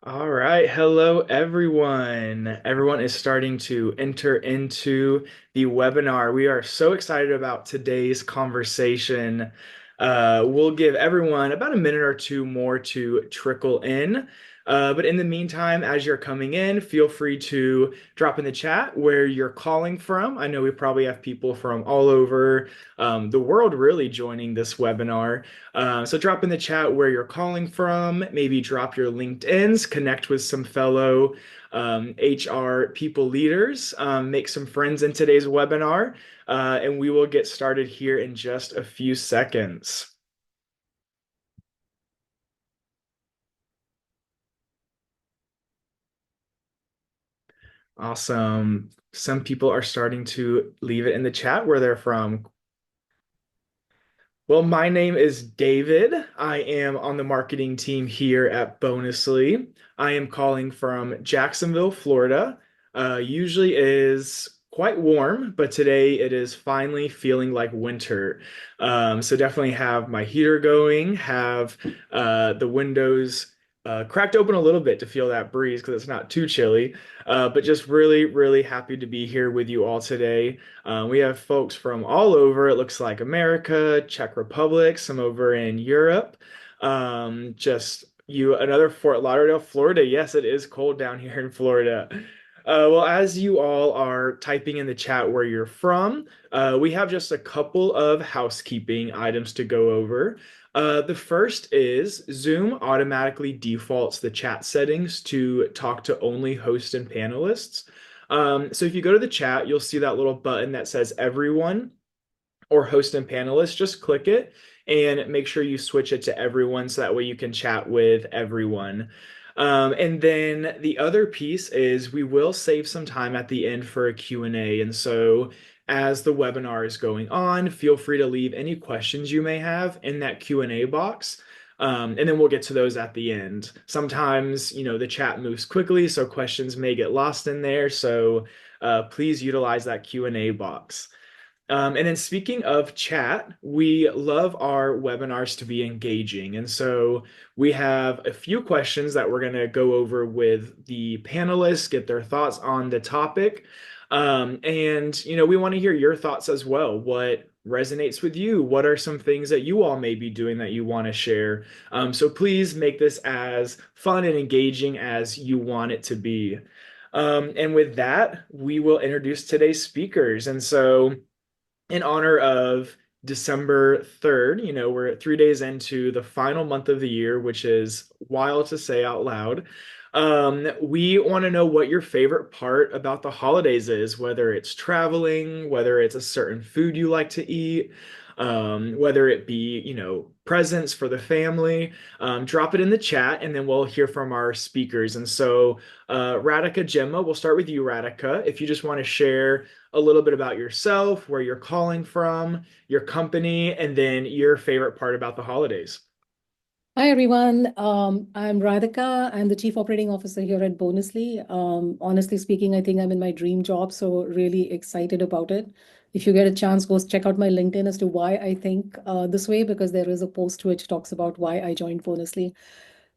All right. Hello, everyone. Everyone is starting to enter into the webinar. We are so excited about today's conversation. We'll give everyone about a minute or two more to trickle in. But in the meantime, as you're coming in, feel free to drop in the chat where you're calling from. I know we probably have people from all over the world really joining this webinar. So drop in the chat where you're calling from, maybe drop your LinkedIn's, connect with some fellow HR people leaders, make some friends in today's webinar, and we will get started here in just a few seconds. Awesome. Some people are starting to leave it in the chat where they're from. Well, my name is David. I am on the marketing team here at Bonusly. I am calling from Jacksonville, Florida. Usually is quite warm, but today it is finally feeling like winter. So definitely have my heater going, have the windows cracked open a little bit to feel that breeze because it's not too chilly. But just really, really happy to be here with you all today. We have folks from all over. It looks like America, Czech Republic, some over in Europe. Just you, another Fort Lauderdale, Florida. Yes, it is cold down here in Florida. Well, as you all are typing in the chat where you're from, we have just a couple of housekeeping items to go over. The first is Zoom automatically defaults the chat settings to talk to only host and panelists. So if you go to the chat, you'll see that little button that says everyone or host and panelists. Just click it and make sure you switch it to everyone so that way you can chat with everyone. And then the other piece is we will save some time at the end for a Q&A. And so as the webinar is going on, feel free to leave any questions you may have in that Q&A box. And then we'll get to those at the end. Sometimes, the chat moves quickly, so questions may get lost in there. So please utilize that Q&A box. And then speaking of chat, we love our webinars to be engaging. And so we have a few questions that we're going to go over with the panelists, get their thoughts on the topic. We want to hear your thoughts as well. What resonates with you? What are some things that you all may be doing that you want to share? So please make this as fun and engaging as you want it to be. And with that, we will introduce today's speakers. And so in honor of December 3rd, we're 3 days into the final month of the year, which is wild to say out loud. We want to know what your favorite part about the holidays is, whether it's traveling, whether it's a certain food you like to eat, whether it be, presents for the family. Drop it in the chat and then we'll hear from our speakers. And so, Radhika, Gemma, we'll start with you, Radhika. If you just want to share a little bit about yourself, where you're calling from, your company, and then your favorite part about the holidays. Hi, everyone. I'm Radhika. I'm the Chief Operating Officer here at Bonusly. Honestly speaking, I think I'm in my dream job, so really excited about it. If you get a chance, go check out my LinkedIn as to why I think this way, because there is a post which talks about why I joined Bonusly.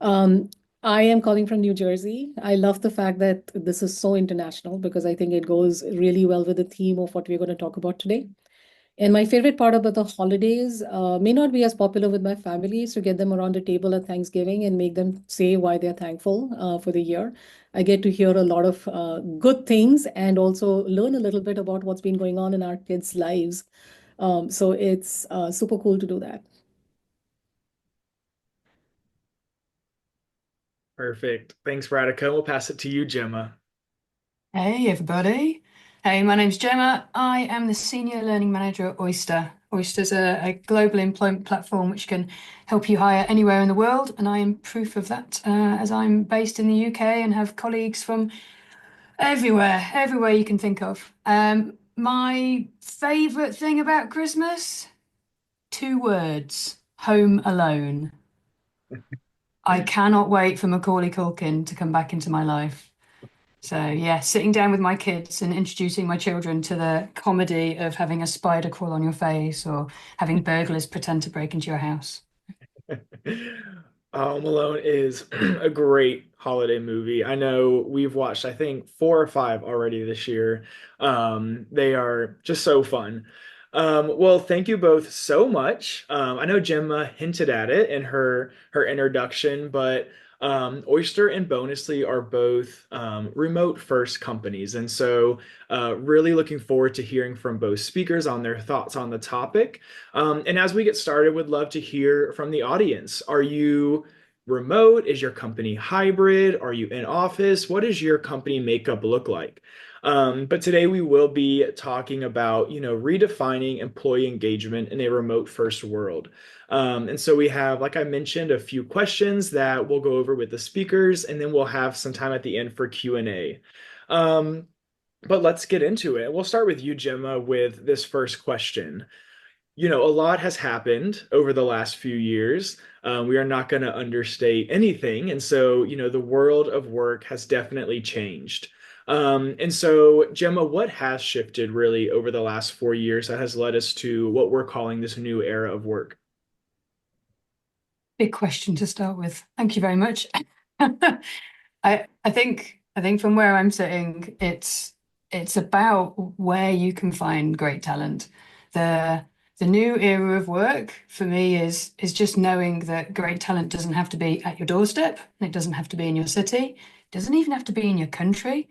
Um, I am calling from New Jersey. I love the fact that this is so international because I think it goes really well with the theme of what we're going to talk about today. And my favorite part about the holidays may not be as popular with my family, so get them around the table at Thanksgiving and make them say why they're thankful for the year. I get to hear a lot of good things and also learn a little bit about what's been going on in our kids' lives. So it's super cool to do that. Perfect. Thanks, Radhika. We'll pass it to you, Gemma. Hey everybody. Hey, my name's Gemma. I am the Senior Learning Manager at Oyster. Oyster's a global employment platform which can help you hire anywhere in the world, and I am proof of that, as I'm based in the UK and have colleagues from everywhere you can think of. My favourite thing about Christmas? Two words: Home Alone. I cannot wait for Macaulay Culkin to come back into my life. So yeah, sitting down with my kids and introducing my children to the comedy of having a spider crawl on your face or having burglars pretend to break into your house. Home Alone is a great holiday movie. I know we've watched, I think, four or five already this year. They are just so fun. Well, thank you both so much. I know Gemma hinted at it in her introduction, but Oyster and Bonusly are both remote first companies, and so really looking forward to hearing from both speakers on their thoughts on the topic. And as we get started, would love to hear from the audience. Are you remote? Is your company hybrid? Are you in office? What does your company makeup look like? But today we will be talking about, redefining employee engagement in a remote first world. And so we have, like I mentioned, a few questions that we'll go over with the speakers, and then we'll have some time at the end for Q&A. But let's get into it. We'll start with you, Gemma, with this first question. A lot has happened over the last few years. We are not going to understate anything. And so, the world of work has definitely changed. And so, Gemma, what has shifted really over the last 4 years that has led us to what we're calling this new era of work? Big question to start with. Thank you very much. I think from where I'm sitting, it's about where you can find great talent. The the new era of work for me is just knowing that great talent doesn't have to be at your doorstep, and it doesn't have to be in your city, it doesn't even have to be in your country.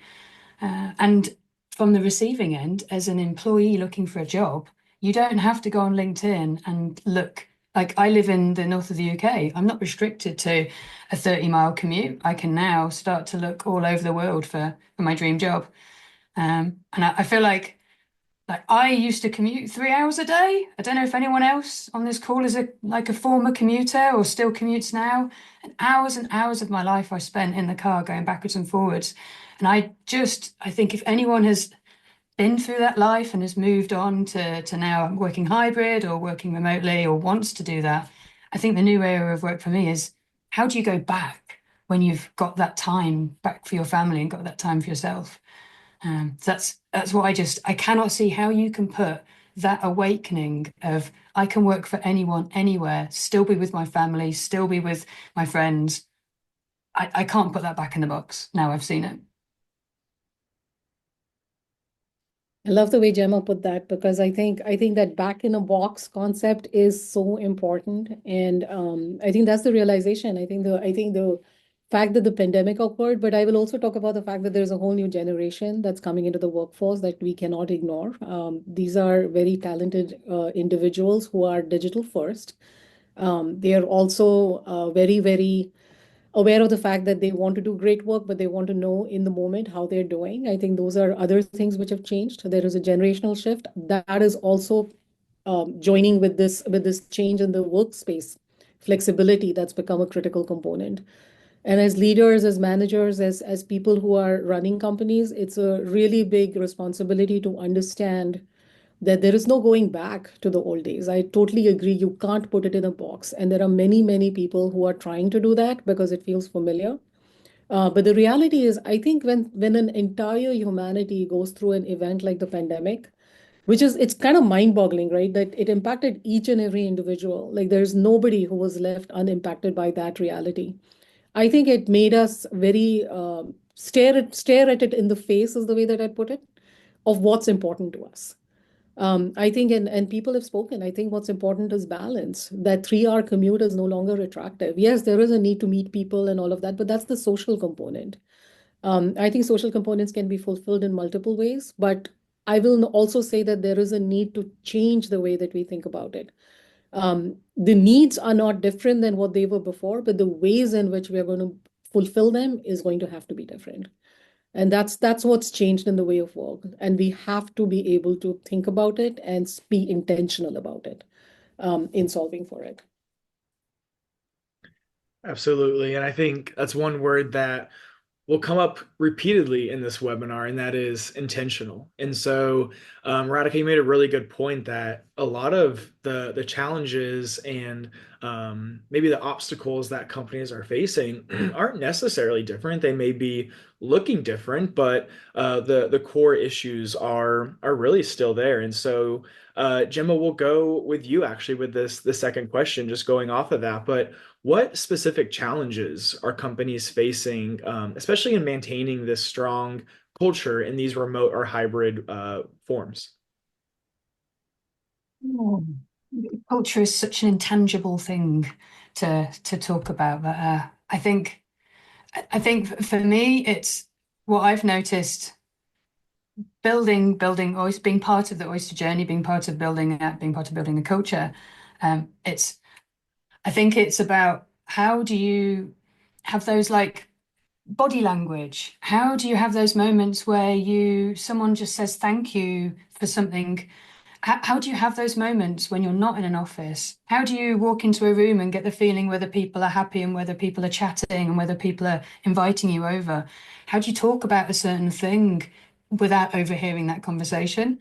And from the receiving end, as an employee looking for a job, you don't have to go on LinkedIn and look. Like I live in the north of the UK. I'm not restricted to a 30-mile commute. I can now start to look all over the world for my dream job. And I feel like I used to commute 3 hours a day. I don't know if anyone else on this call is a former commuter or still commutes now. And hours of my life I spent in the car going backwards and forwards. And I think if anyone has been through that life and has moved on to now working hybrid or working remotely or wants to do that, I think the new era of work for me is how do you go back when you've got that time back for your family and got that time for yourself? So that's what I cannot see how you can put that awakening of I can work for anyone, anywhere, still be with my family, still be with my friends. I can't put that back in the box now I've seen it. I love the way Gemma put that because I think that back in a box concept is so important, and I think that's the realization. I think the fact that the pandemic occurred, but I will also talk about the fact that there's a whole new generation that's coming into the workforce that we cannot ignore. These are very talented individuals who are digital first. They are also very aware of the fact that they want to do great work, but they want to know in the moment how they're doing. I think those are other things which have changed. There is a generational shift that is also joining with this change in the workspace flexibility that's become a critical component. And as leaders, as managers, as people who are running companies, it's a really big responsibility to understand that there is no going back to the old days. I totally agree. You can't put it in a box. And there are many people who are trying to do that because it feels familiar. But the reality is, I think when an entire humanity goes through an event like the pandemic, it's kind of mind-boggling, right? That it impacted each and every individual. Like there's nobody who was left unimpacted by that reality. I think it made us very stare at it in the face, is the way that I put it, of what's important to us. I think, and people have spoken, I think what's important is balance. That 3 hour commute is no longer attractive. Yes, there is a need to meet people and all of that, but that's the social component. I think social components can be fulfilled in multiple ways, but I will also say that there is a need to change the way that we think about it. The needs are not different than what they were before, but the ways in which we are going to fulfill them is going to have to be different. And that's what's changed in the way of work. And we have to be able to think about it and be intentional about it in solving for it. Absolutely. And I think that's one word that will come up repeatedly in this webinar, and that is intentional. And so, Radhika, you made a really good point that a lot of the challenges and maybe the obstacles that companies are facing aren't necessarily different. They may be looking different, but the core issues are really still there. And so, Gemma, we'll go with you actually with this the second question, just going off of that. But what specific challenges are companies facing, especially in maintaining this strong culture in these remote or hybrid forms? Oh, culture is such an intangible thing to talk about, but I think for me, it's what I've noticed building always being part of the oyster journey, being part of building that, being part of building the culture. It's I think it's about how do you have those like body language? How do you have those moments where someone just says thank you for something? How do you have those moments when you're not in an office? How do you walk into a room and get the feeling whether people are happy and whether people are chatting and whether people are inviting you over? How do you talk about a certain thing without overhearing that conversation?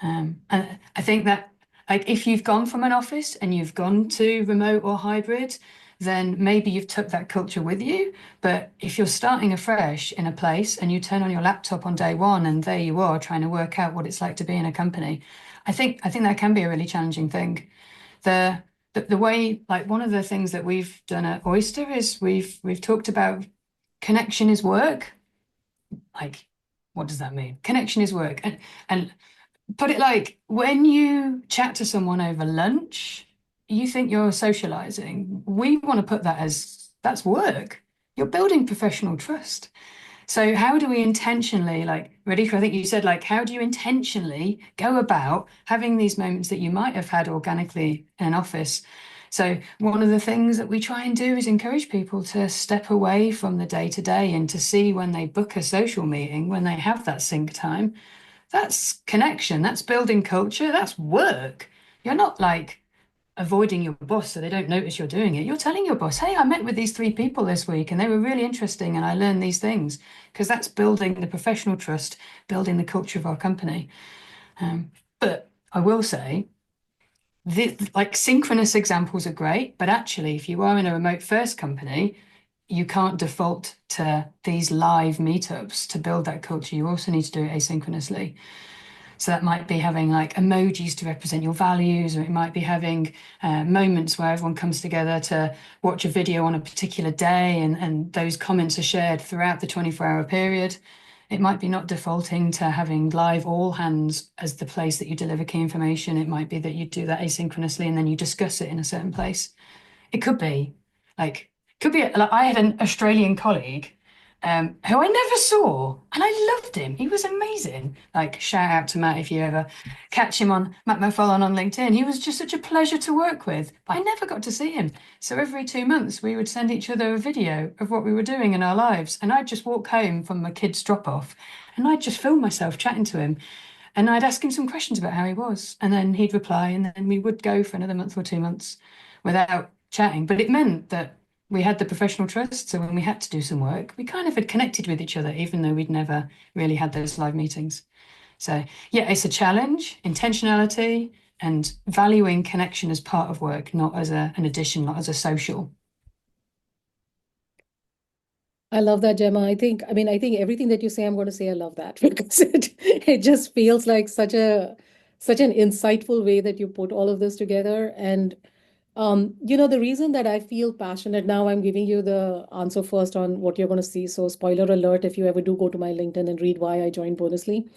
And I think that, like, if you've gone from an office and you've gone to remote or hybrid, then maybe you've took that culture with you. But if you're starting afresh in a place and you turn on your laptop on day one and there you are trying to work out what it's like to be in a company, I think that can be a really challenging thing. The the way, like, one of the things that we've done at Oyster is we've talked about connection is work. Like, what does that mean? Connection is work. And put it like when you chat to someone over lunch, you think you're socializing. We want to put that as that's work. You're building professional trust. So how do we intentionally, like, Radhika, I think you said, like, how do you intentionally go about having these moments that you might have had organically in an office? So one of the things that we try and do is encourage people to step away from the day to day and to see when they book a social meeting, when they have that sync time, that's connection, that's building culture, that's work. You're not like avoiding your boss so they don't notice you're doing it. You're telling your boss, hey, I met with these three people this week and they were really interesting and I learned these things, because that's building the professional trust, building the culture of our company. But I will say, like, synchronous examples are great, but actually, if you are in a remote first company, you can't default to these live meetups to build that culture. You also need to do it asynchronously. So that might be having like emojis to represent your values, or it might be having moments where everyone comes together to watch a video on a particular day and those comments are shared throughout the 24-hour period. It might be not defaulting to having live all hands as the place that you deliver key information. It might be that you do that asynchronously and then you discuss it in a certain place. It could be like I had an Australian colleague who I never saw, and I loved him. He was amazing. Like, shout out to Matt if you ever catch him on Matt McFarlane on LinkedIn. He was just such a pleasure to work with, but I never got to see him. So every 2 months, we would send each other a video of what we were doing in our lives, and I'd just walk home from my kids' drop off, and I'd just film myself chatting to him. And I'd ask him some questions about how he was, and then he'd reply, and then we would go for another month or 2 months without chatting. But it meant that we had the professional trust. So when we had to do some work, we kind of had connected with each other, even though we'd never really had those live meetings. So yeah, it's a challenge, intentionality, and valuing connection as part of work, not as an addition, not as a social. I love that, Gemma. I think everything that you say, I'm going to say I love that because it just feels like such an insightful way that you put all of this together. And the reason that I feel passionate now, I'm giving you the answer first on what you're going to see. So, spoiler alert, if you ever do go to my LinkedIn and read why I joined Bonusly.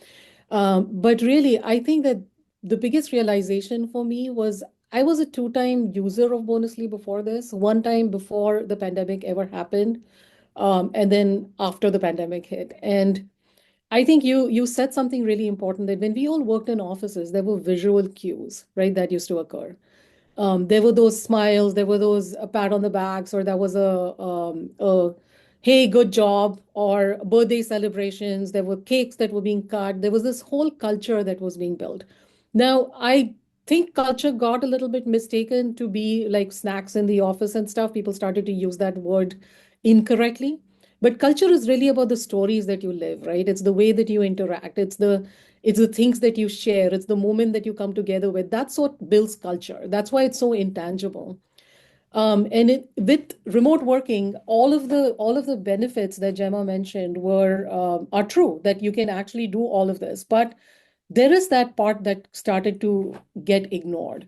But really, I think that the biggest realization for me was I was a two-time user of Bonusly before this, one time before the pandemic ever happened, and then after the pandemic hit. And I think you said something really important that when we all worked in offices, there were visual cues, right, that used to occur. There were those smiles, there were those a pat on the backs, or there was a hey, good job, or birthday celebrations. There were cakes that were being cut. There was this whole culture that was being built. Now, I think culture got a little bit mistaken to be like snacks in the office and stuff. People started to use that word incorrectly. But culture is really about the stories that you live, right? It's the way that you interact. It's the things that you share. It's the moment that you come together with. That's what builds culture. That's why it's so intangible. With remote working, all of the benefits that Gemma mentioned are true, that you can actually do all of this. But there is that part that started to get ignored.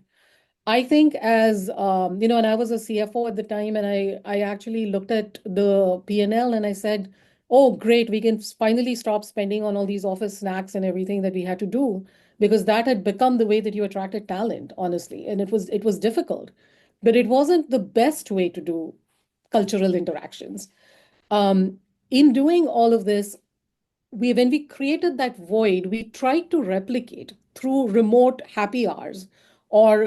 I think as and I was a CFO at the time, and I actually looked at the P&L and I said, "Oh, great, we can finally stop spending on all these office snacks and everything that we had to do," because that had become the way that you attracted talent, honestly, and it was difficult, but it wasn't the best way to do cultural interactions. Um, in doing all of this, when we created that void, we tried to replicate through remote happy hours or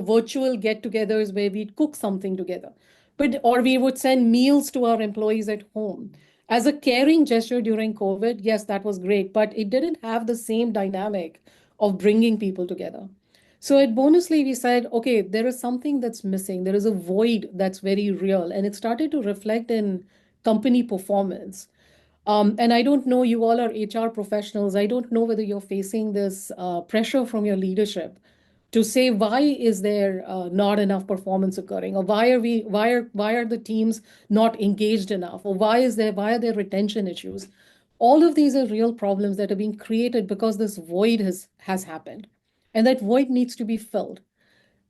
virtual get-togethers where we'd cook something together, but or we would send meals to our employees at home as a caring gesture during COVID. Yes, that was great, but it didn't have the same dynamic of bringing people together. So at Bonusly, we said, okay, there is something that's missing. There is a void that's very real, and it started to reflect in company performance. And I don't know, you all are HR professionals. I don't know whether you're facing this pressure from your leadership to say, why is there not enough performance occurring, or why are the teams not engaged enough, or why are there retention issues? All of these are real problems that are being created because this void has happened, and that void needs to be filled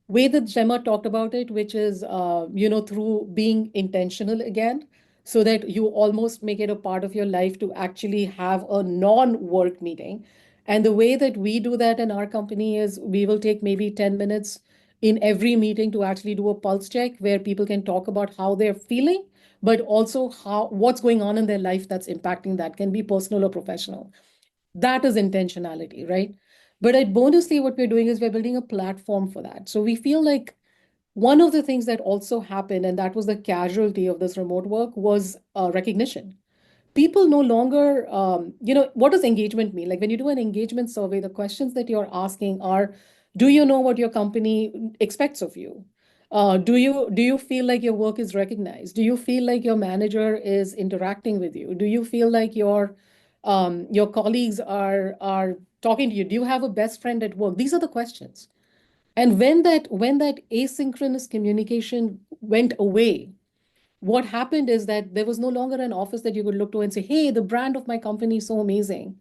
way that Gemma talked about it, which is, through being intentional again, so that you almost make it a part of your life to actually have a non-work meeting. And the way that we do that in our company is we will take maybe 10 minutes in every meeting to actually do a pulse check where people can talk about how they're feeling, but also what's going on in their life that's impacting that, can be personal or professional. That is intentionality, right? But at Bonusly, what we're doing is we're building a platform for that. So we feel like one of the things that also happened, and that was the casualty of this remote work, was recognition. People no longer, what does engagement mean? Like when you do an engagement survey, the questions that you're asking are, do you know what your company expects of you? Do you feel like your work is recognized? Do you feel like your manager is interacting with you? Do you feel like your colleagues are talking to you? Do you have a best friend at work? These are the questions. And when that asynchronous communication went away, what happened is that there was no longer an office that you could look to and say, hey, the brand of my company is so amazing.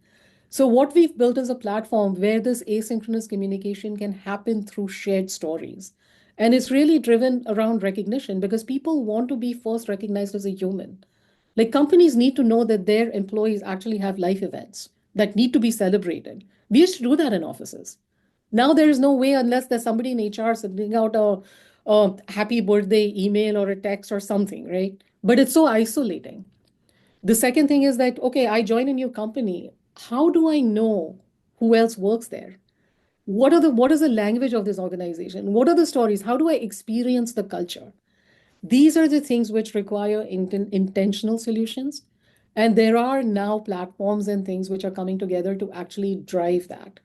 So what we've built is a platform where this asynchronous communication can happen through shared stories. And it's really driven around recognition because people want to be first recognized as a human. Like companies need to know that their employees actually have life events that need to be celebrated. We used to do that in offices. Now there is no way unless there's somebody in HR sending out a happy birthday email or a text or something, right? But it's so isolating. The second thing is that, okay, I join a new company. How do I know who else works there? What is the language of this organization? What are the stories? How do I experience the culture? These are the things which require intentional solutions. And there are now platforms and things which are coming together to actually drive that.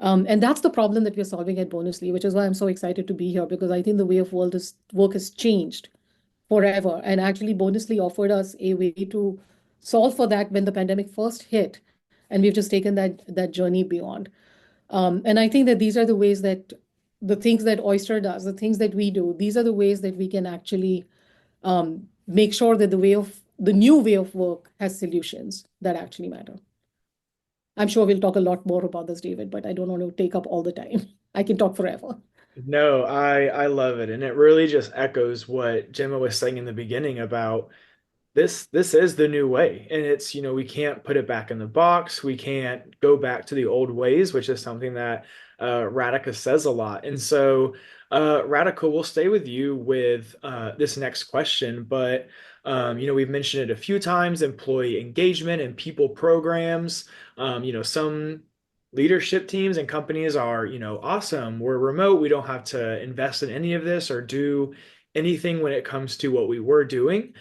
And that's the problem that we're solving at Bonusly, which is why I'm so excited to be here, because I think the way of work has changed forever. And actually, Bonusly offered us a way to solve for that when the pandemic first hit. And we've just taken that journey beyond. And I think that these are the ways that the things that Oyster does, the things that we do, these are the ways that we can actually make sure that the new way of work has solutions that actually matter. I'm sure we'll talk a lot more about this, David, but I don't want to take up all the time. I can talk forever. No, I love it, and it really just echoes what Gemma was saying in the beginning about this is the new way, and it's, we can't put it back in the box. We can't go back to the old ways, which is something that Radhika says a lot. And so Radhika, we'll stay with you with this next question, but we've mentioned it a few times: employee engagement and people programs. Some leadership teams and companies are, awesome, we're remote, we don't have to invest in any of this or do anything when it comes to what we were doing.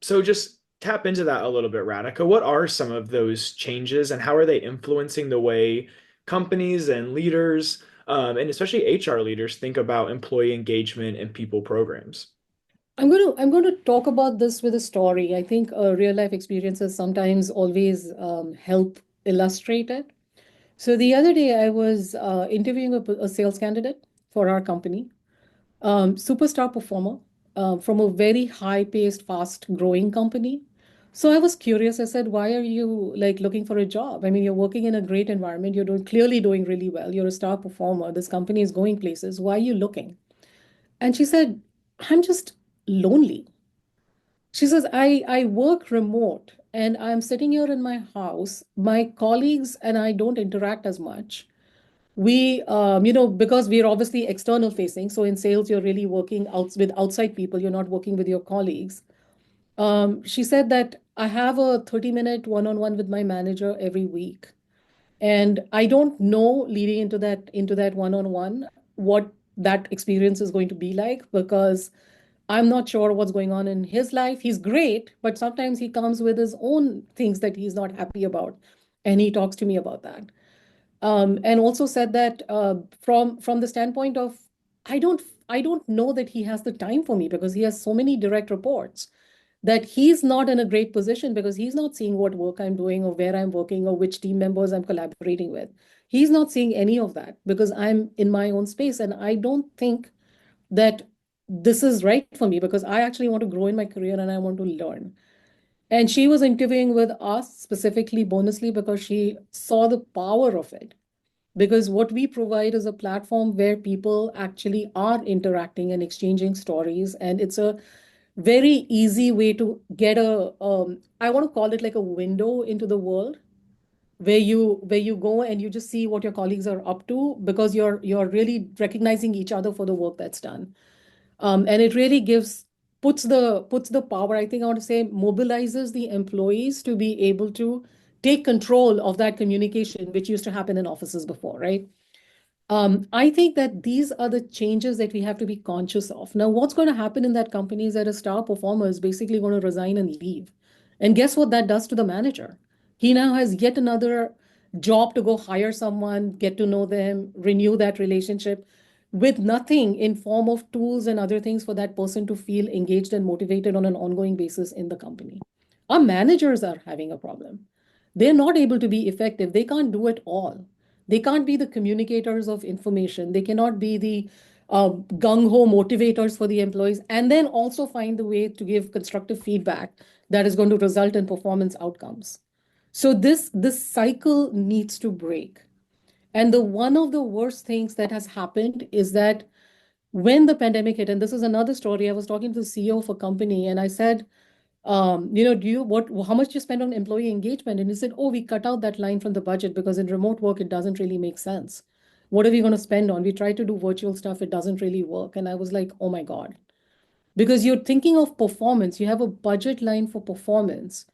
So just tap into that a little bit, Radhika. What are some of those changes and how are they influencing the way companies and leaders, and especially HR leaders, think about employee engagement and people programs? I'm going to talk about this with a story. I think real life experiences sometimes always help illustrate it. So the other day I was interviewing a sales candidate for our company. Superstar performer from a very high-paced, fast-growing company. So I was curious. I said, "Why are you like looking for a job? I mean, you're working in a great environment. You're clearly doing really well. You're a star performer. This company is going places. Why are you looking?" And she said, "I'm just lonely." She says, I work remote and I'm sitting here in my house. My colleagues and I don't interact as much. Because we're obviously external facing. So in sales, you're really working out with outside people. You're not working with your colleagues. She said that I have a 30-minute one-on-one with my manager every week. And I don't know leading into that one-on-one what that experience is going to be like because I'm not sure what's going on in his life. He's great, but sometimes he comes with his own things that he's not happy about. And he talks to me about that. And also said that from the standpoint of I don't I don't know that he has the time for me because he has so many direct reports that he's not in a great position because he's not seeing what work I'm doing or where I'm working or which team members I'm collaborating with. He's not seeing any of that because I'm in my own space. And I don't think that this is right for me because I actually want to grow in my career and I want to learn. And she was interviewing with us specifically, Bonusly, because she saw the power of it. Because what we provide is a platform where people actually are interacting and exchanging stories. And it's a very easy way to get I want to call it like a window into the world where you go and you just see what your colleagues are up to because you're really recognizing each other for the work that's done. And it really puts the power, I think I want to say, mobilizes the employees to be able to take control of that communication, which used to happen in offices before, right? I think that these are the changes that we have to be conscious of. Now, what's going to happen in that company is that a star performer is basically going to resign and leave. And guess what that does to the manager? He now has yet another job to go hire someone, get to know them, renew that relationship with nothing in form of tools and other things for that person to feel engaged and motivated on an ongoing basis in the company. Our managers are having a problem. They're not able to be effective. They can't do it all. They can't be the communicators of information. They cannot be the gung ho motivators for the employees, and then also find the way to give constructive feedback that is going to result in performance outcomes. So this cycle needs to break. And the one of the worst things that has happened is that when the pandemic hit, and this is another story, I was talking to the CEO of a company, and I said, how much do you spend on employee engagement? And he said, oh, we cut out that line from the budget because in remote work, it doesn't really make sense. What are we going to spend on? We try to do virtual stuff, it doesn't really work. And I was like, oh my God. Because you're thinking of performance, you have a budget line for performance,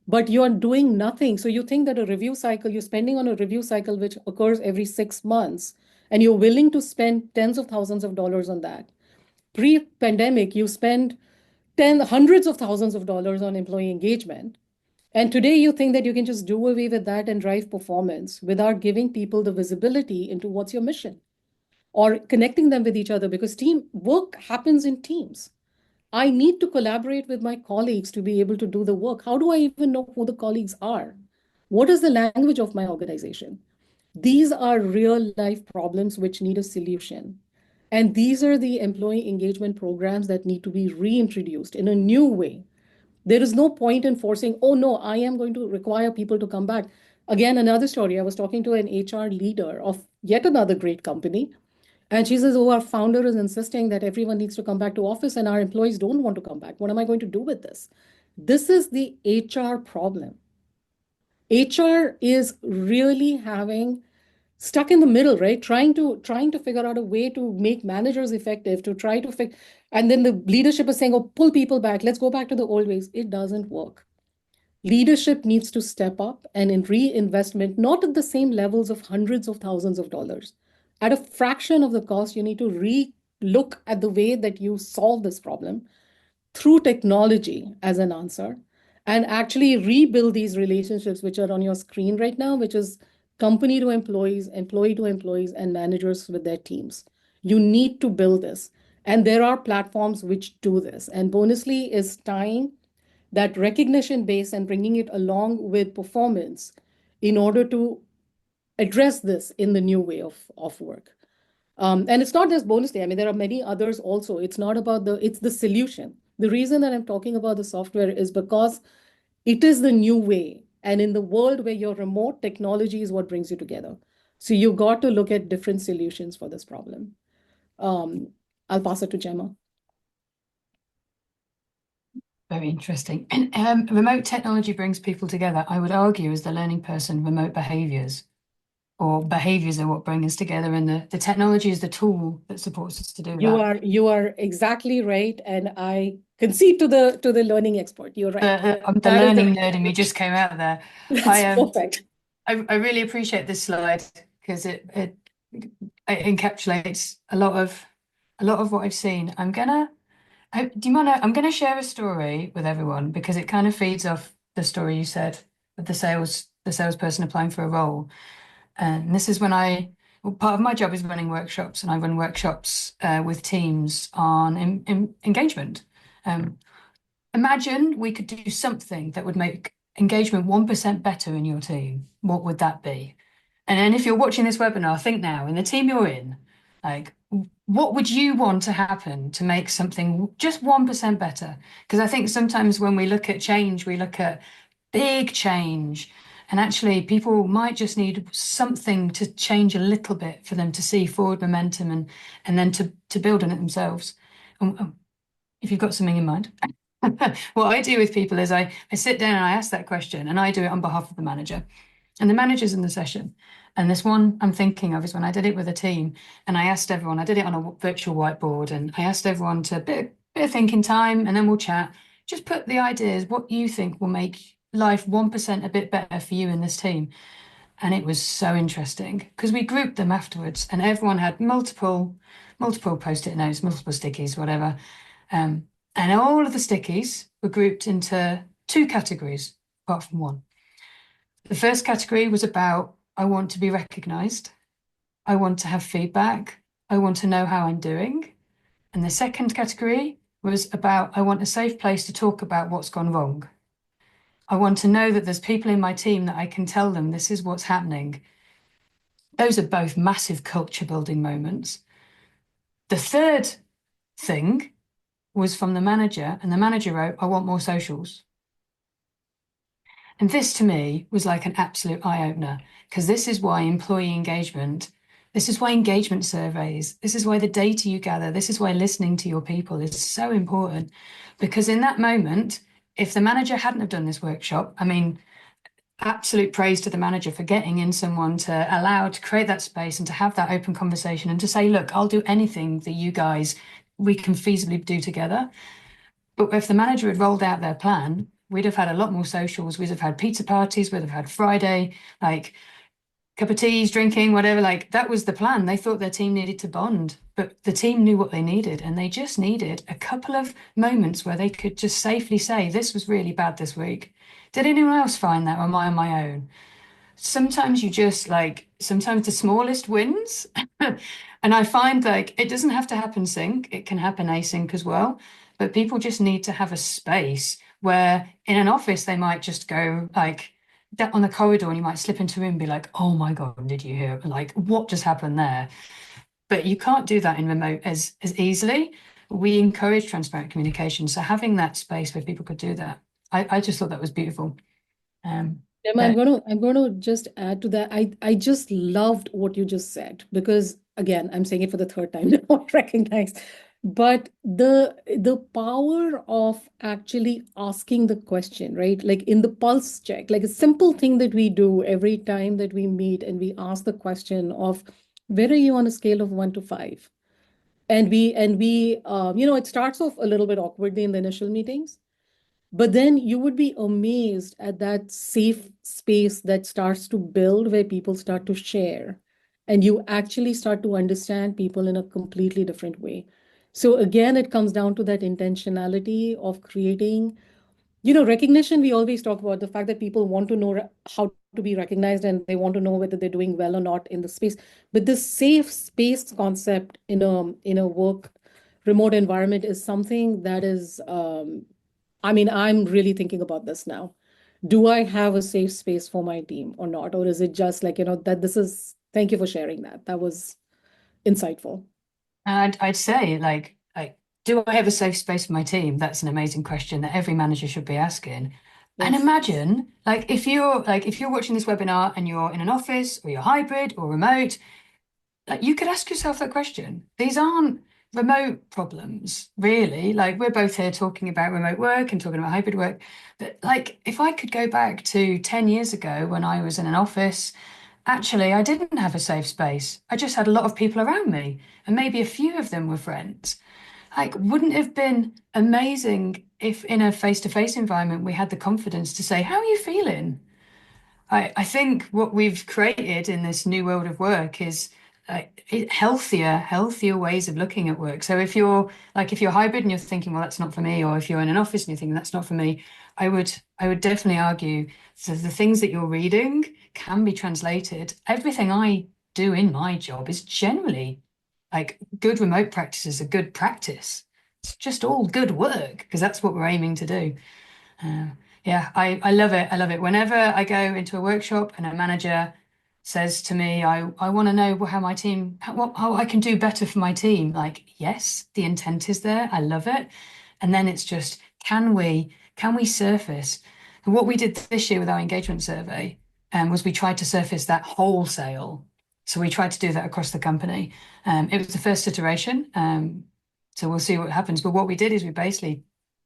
but you're doing nothing. So you think that a review cycle, you're spending on a review cycle which occurs every 6 months, and you're willing to spend tens of thousands of dollars on that. Pre-pandemic, you spend hundreds of thousands of dollars on employee engagement. And today you think that you can just do away with that and drive performance without giving people the visibility into what's your mission or connecting them with each other because team work happens in teams. I need to collaborate with my colleagues to be able to do the work. How do I even know who the colleagues are? What is the language of my organization? These are real life problems which need a solution. And these are the employee engagement programs that need to be reintroduced in a new way. There is no point in forcing, oh no, I am going to require people to come back. Again, another story. I was talking to an HR leader of yet another great company. And she says, oh, our founder is insisting that everyone needs to come back to office and our employees don't want to come back. What am I going to do with this? This is the HR problem. HR is really having stuck in the middle, right? Trying to figure out a way to make managers effective, to try to fix, and then the leadership is saying, oh, pull people back, let's go back to the old ways. It doesn't work. Leadership needs to step up and in reinvestment, not at the same levels of hundreds of thousands of dollars. At a fraction of the cost, you need to re-look at the way that you solve this problem through technology as an answer and actually rebuild these relationships which are on your screen right now, which is company to employees, employee to employees, and managers with their teams. You need to build this. And there are platforms which do this. And Bonusly is tying that recognition base and bringing it along with performance in order to address this in the new way of work. And it's not just Bonusly. I mean, there are many others also. It's not about it's the solution. The reason that I'm talking about the software is because it is the new way. And in the world where you're remote, technology is what brings you together. So you got to look at different solutions for this problem. Um, I'll pass it to Gemma. Very interesting. And remote technology brings people together. I would argue, as the learning person, remote behaviors or behaviors are what bring us together, and the technology is the tool that supports us to do that. You are exactly right, and I concede to the learning expert. You're right. The That is the learning right nerd in me approach. just came out there. That's I perfect. I really appreciate this slide because it encapsulates a lot of what I've seen. Do you mind? I'm gonna share a story with everyone because it kind of feeds off the story you said of the salesperson applying for a role. And this is well, part of my job is running workshops, and I run workshops with teams on engagement. Um, Imagine we could do something that would make engagement 1% better in your team. What would that be? And then if you're watching this webinar, think now, in the team you're in, like, what would you want to happen to make something just 1% better? Because I think sometimes when we look at change, we look at big change. And actually, people might just need something to change a little bit for them to see forward momentum and then to build on it themselves. If you've got something in mind. What I do with people is I sit down and I ask that question, and I do it on behalf of the manager. And the manager's in the session. And this one I'm thinking of is when I did it with a team, and I asked everyone, I did it on a virtual whiteboard, and I asked everyone to bit of thinking time, and then we'll chat. Just put the ideas, what you think will make life 1% a bit better for you in this team. And it was so interesting because we grouped them afterwards, and everyone had multiple post-it notes, multiple stickies, whatever. And all of the stickies were grouped into two categories, apart from one. The first category was about, I want to be recognized. I want to have feedback. I want to know how I'm doing. And the second category was about, I want a safe place to talk about what's gone wrong. I want to know that there's people in my team that I can tell them this is what's happening. Those are both massive culture building moments. The third thing was from the manager, and the manager wrote, I want more socials. And this to me was like an absolute eye opener because this is why employee engagement, this is why engagement surveys, this is why the data you gather, this is why listening to your people is so important. Because in that moment, if the manager hadn't have done this workshop, I mean, absolute praise to the manager for getting in someone to allow to create that space and to have that open conversation and to say, look, I'll do anything that you guys we can feasibly do together. But if the manager had rolled out their plan, we'd have had a lot more socials. We'd have had pizza parties. We'd have had Friday, like cup of teas, drinking, whatever. Like that was the plan. They thought their team needed to bond, but the team knew what they needed, and they just needed a couple of moments where they could just safely say, "This was really bad this week. Did anyone else find that, or am I on my own?" Sometimes you just sometimes the smallest wins. And I find like it doesn't have to happen sync, it can happen async as well. But people just need to have a space where in an office they might just go like that on the corridor and you might slip into a room and be like, oh my God, did you hear? Like, what just happened there? But you can't do that in remote as easily. We encourage transparent communication. So having that space where people could do that, I just thought that was beautiful. Emma, But I'm gonna just add to that. I just loved what you just said because again, I'm saying it for the third time now, recognize. But the power of actually asking the question, right? Like in the pulse check, like a simple thing that we do every time that we meet and we ask the question of where are you on a scale of 1 to 5? And it starts off a little bit awkwardly in the initial meetings. But then you would be amazed at that safe space that starts to build where people start to share and you actually start to understand people in a completely different way. So again, it comes down to that intentionality of creating, recognition. We always talk about the fact that people want to know how to be recognized and they want to know whether they're doing well or not in the space. But this safe space concept in a work remote environment is something that is I mean, I'm really thinking about this now. Do I have a safe space for my team or not? Or is it just like, that this is, thank you for sharing that. That was insightful. And I'd say, do I have a safe space for my team? That's an amazing question that every manager should be asking. And Yes. imagine, if you're watching this webinar and you're in an office or you're hybrid or remote, like you could ask yourself that question. These aren't remote problems, really. Like we're both here talking about remote work and talking about hybrid work. But like if I could go back to 10 years ago when I was in an office, actually I didn't have a safe space. I just had a lot of people around me, and maybe a few of them were friends. Like, wouldn't it have been amazing if in a face-to-face environment we had the confidence to say, how are you feeling? I think what we've created in this new world of work is healthier ways of looking at work. So if you're hybrid and you're thinking, well, that's not for me, or if you're in an office and you're thinking that's not for me, I would definitely argue that the things that you're reading can be translated. Everything I do in my job is generally like good remote practices, a good practice. It's just all good work because that's what we're aiming to do. Uh, yeah, I love it. I love it. Whenever I go into a workshop and a manager says to me, I want to know how my team, how I can do better for my team. Like, yes, the intent is there. I love it. And then it's just, can we surface? And what we did this year with our engagement survey was we tried to surface that wholesale. So we tried to do that across the company. It was the first iteration. So we'll see what happens. But what we did is we basically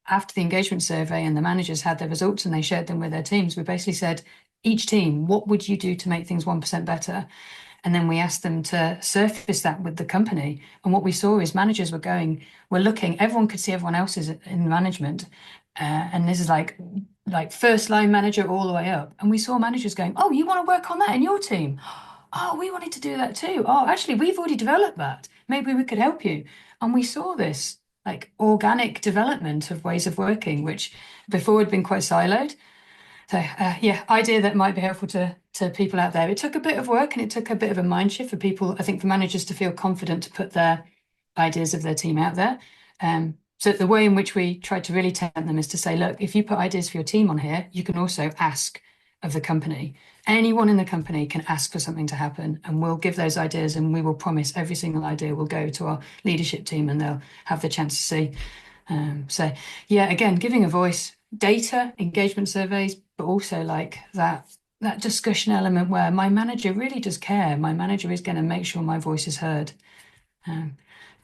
after the engagement survey and the managers had their results and they shared them with their teams, we basically said, each team, what would you do to make things 1% better? And then we asked them to surface that with the company. And what we saw is managers we're looking, everyone could see everyone else's in management. And this is like first line manager all the way up. And we saw managers going, oh, you want to work on that in your team? Oh, we wanted to do that too. Oh, actually, we've already developed that. Maybe we could help you. And we saw this like organic development of ways of working, which before had been quite siloed. So yeah, idea that might be helpful to people out there. It took a bit of work and it took a bit of a mind shift for people, I think, for managers to feel confident to put their ideas of their team out there. So the way in which we try to really tempt them is to say, look, if you put ideas for your team on here, you can also ask of the company. Anyone in the company can ask for something to happen, and we'll give those ideas, and we will promise every single idea will go to our leadership team, and they'll have the chance to see. So yeah, again, giving a voice, data, engagement surveys, but also like that discussion element where my manager really does care. My manager is going to make sure my voice is heard. It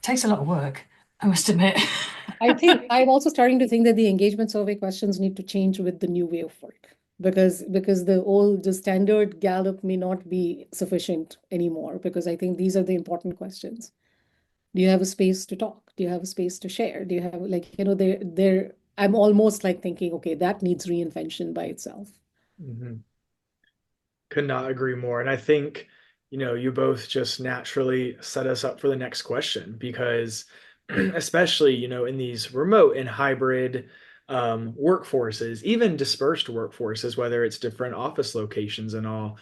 takes a lot of work, I must admit. I think I'm also starting to think that the engagement survey questions need to change with the new way of work because the standard Gallup may not be sufficient anymore because I think these are the important questions. Do you have a space to talk? Do you have a space to share? Do you have like, there I'm almost like thinking, okay, that needs reinvention by itself. Mhm. Could not agree more. And I think, you both just naturally set us up for the next question because, especially, in these remote and hybrid workforces, even dispersed workforces, whether it's different office locations and all,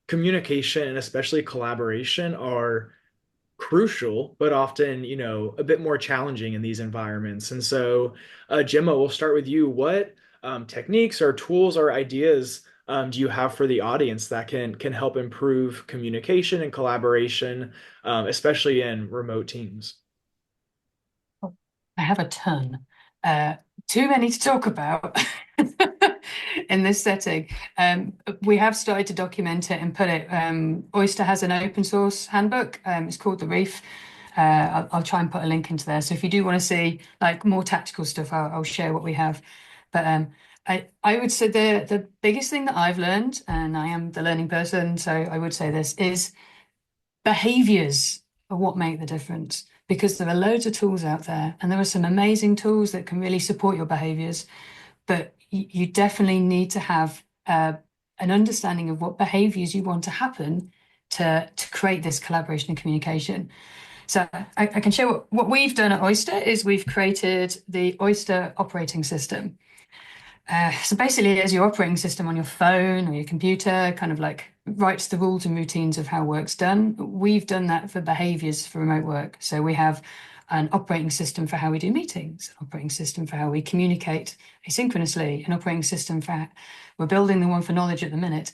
communication and especially collaboration are crucial, but often, a bit more challenging in these environments. And so, Gemma, we'll start with you. What techniques or tools or ideas do you have for the audience that can help improve communication and collaboration, especially in remote teams? I have a ton. Uh, Too many to talk about in this setting. We have started to document it and put it. Oyster has an open source handbook. It's called the Reef. I'll try and put a link into there. So if you do want to see like more tactical stuff, I'll share what we have. But I would say the biggest thing that I've learned, and I am the learning person, so I would say this is behaviors are what make the difference because there are loads of tools out there and there are some amazing tools that can really support your behaviors, but you definitely need to have an understanding of what behaviors you want to happen to create this collaboration and communication. So I can share what we've done at Oyster is we've created the Oyster operating system. So basically, as your operating system on your phone or your computer kind of like writes the rules and routines of how work's done, we've done that for behaviors for remote work. So we have an operating system for how we do meetings, an operating system for how we communicate asynchronously, an operating system for we're building the one for knowledge at the minute.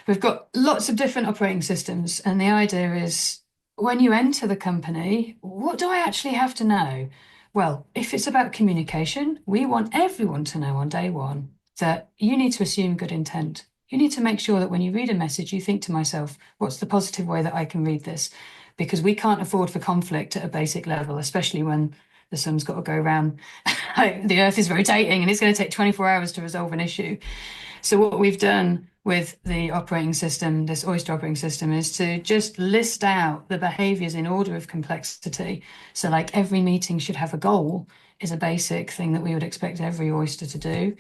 We've got lots of different operating systems, and the idea is when you enter the company, what do I actually have to know? Well, if it's about communication, we want everyone to know on day one that you need to assume good intent. You need to make sure that when you read a message, you think to myself, what's the positive way that I can read this? Because we can't afford for conflict at a basic level, especially when the sun's got to go around. The earth is rotating and it's going to take 24 hours to resolve an issue. So what we've done with the operating system, this Oyster operating system, is to just list out the behaviors in order of complexity. So like every meeting should have a goal is a basic thing that we would expect every Oyster to do.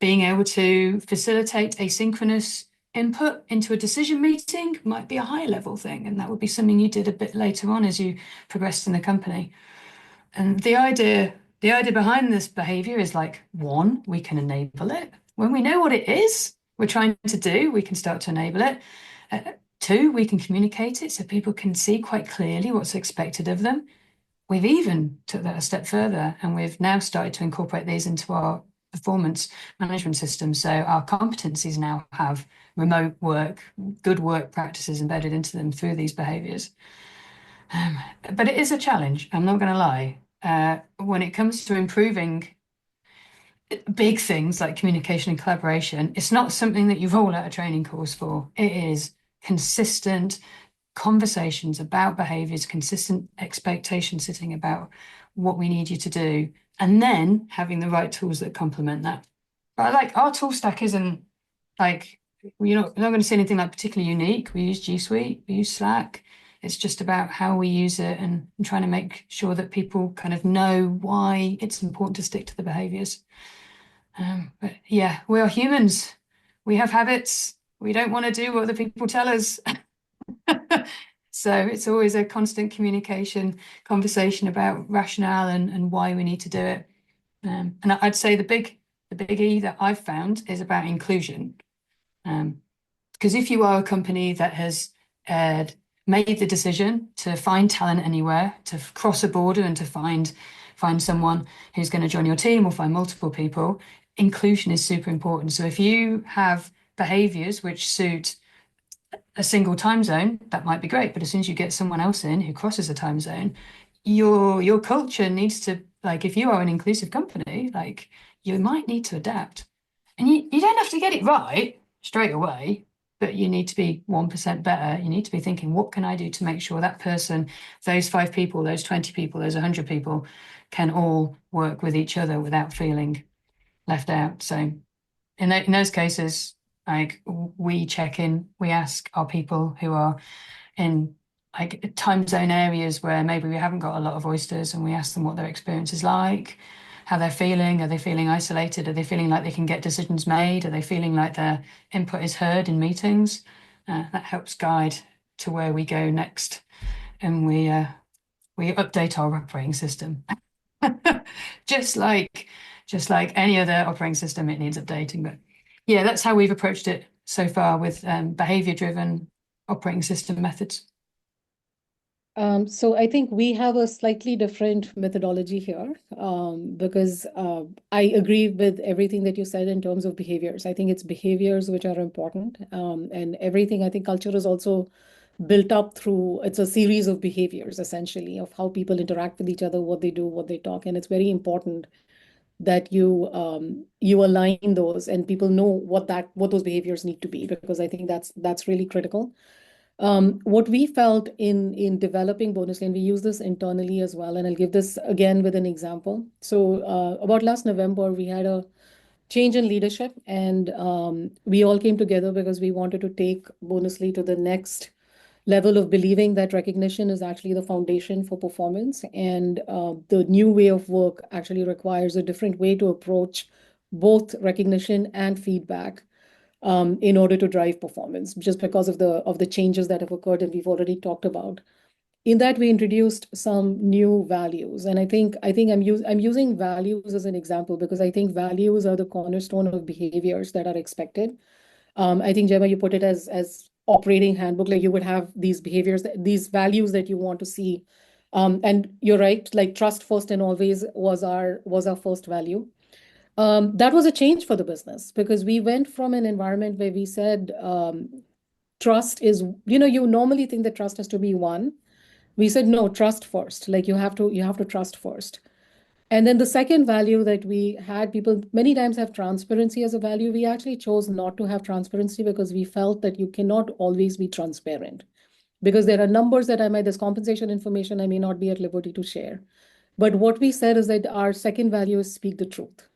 Being able to facilitate asynchronous input into a decision meeting might be a high level thing, and that would be something you did a bit later on as you progressed in the company. And the idea behind this behavior is like, one, we can enable it. When we know what it is we're trying to do, we can start to enable it. Two, we can communicate it so people can see quite clearly what's expected of them. We've even took that a step further, and we've now started to incorporate these into our performance management system. So our competencies now have remote work, good work practices embedded into them through these behaviors. But it is a challenge, I'm not going to lie. When it comes to improving big things like communication and collaboration, it's not something that you roll out a training course for. It is consistent conversations about behaviors, consistent expectation setting about what we need you to do, and then having the right tools that complement that. But like our tool stack isn't like you're not going to see anything like particularly unique. We use G Suite, we use Slack. It's just about how we use it and trying to make sure that people kind of know why it's important to stick to the behaviors. But yeah, we are humans. We have habits. We don't want to do what the people tell us. So it's always a constant communication, conversation about rationale and why we need to do it. And I'd say the big E that I've found is about inclusion. Because if you are a company that has made the decision to find talent anywhere, to cross a border and to find someone who's going to join your team or find multiple people, inclusion is super important. So if you have behaviors which suit a single time zone, that might be great. But as soon as you get someone else in who crosses a time zone, your culture needs to, like, if you are an inclusive company, like, you might need to adapt. And you don't have to get it right straight away, but you need to be 1% better. You need to be thinking, what can I do to make sure that person, those 5 people, those 20 people, those 100 people can all work with each other without feeling left out. So in those cases, like, we check in, we ask our people who are in like time zone areas where maybe we haven't got a lot of oysters, and we ask them what their experience is like, how they're feeling. Are they feeling isolated? Are they feeling like they can get decisions made? Are they feeling like their input is heard in meetings? That helps guide to where we go next, and we update our operating system. just like any other operating system, it needs updating. But yeah, that's how we've approached it so far with behavior-driven operating system methods. So I think we have a slightly different methodology here, because I agree with everything that you said in terms of behaviors. I think it's behaviors which are important, and everything. I think culture is also built up through, it's a series of behaviors essentially of how people interact with each other, what they do, what they talk, and it's very important that you align those and people know what those behaviors need to be, because I think that's really critical. What we felt in developing Bonusly, and we use this internally as well, and I'll give this again with an example. So about last November, we had a change in leadership, and we all came together because we wanted to take Bonusly to the next level of believing that recognition is actually the foundation for performance. And the new way of work actually requires a different way to approach both recognition and feedback, in order to drive performance, just because of the changes that have occurred and we've already talked about. In that, we introduced some new values, and I'm using values as an example because I think values are the cornerstone of behaviors that are expected. I think, Gemma, you put it as operating handbook, like you would have these behaviors, these values that you want to see. And you're right, like trust first and always was our first value. That was a change for the business because we went from an environment where we said, trust is, you normally think that trust has to be one. We said, no, trust first. Like you have to trust first. And then the second value that we had, people many times have transparency as a value. We actually chose not to have transparency because we felt that you cannot always be transparent because there are numbers that there's compensation information I may not be at liberty to share. But what we said is that our second value is speak the truth.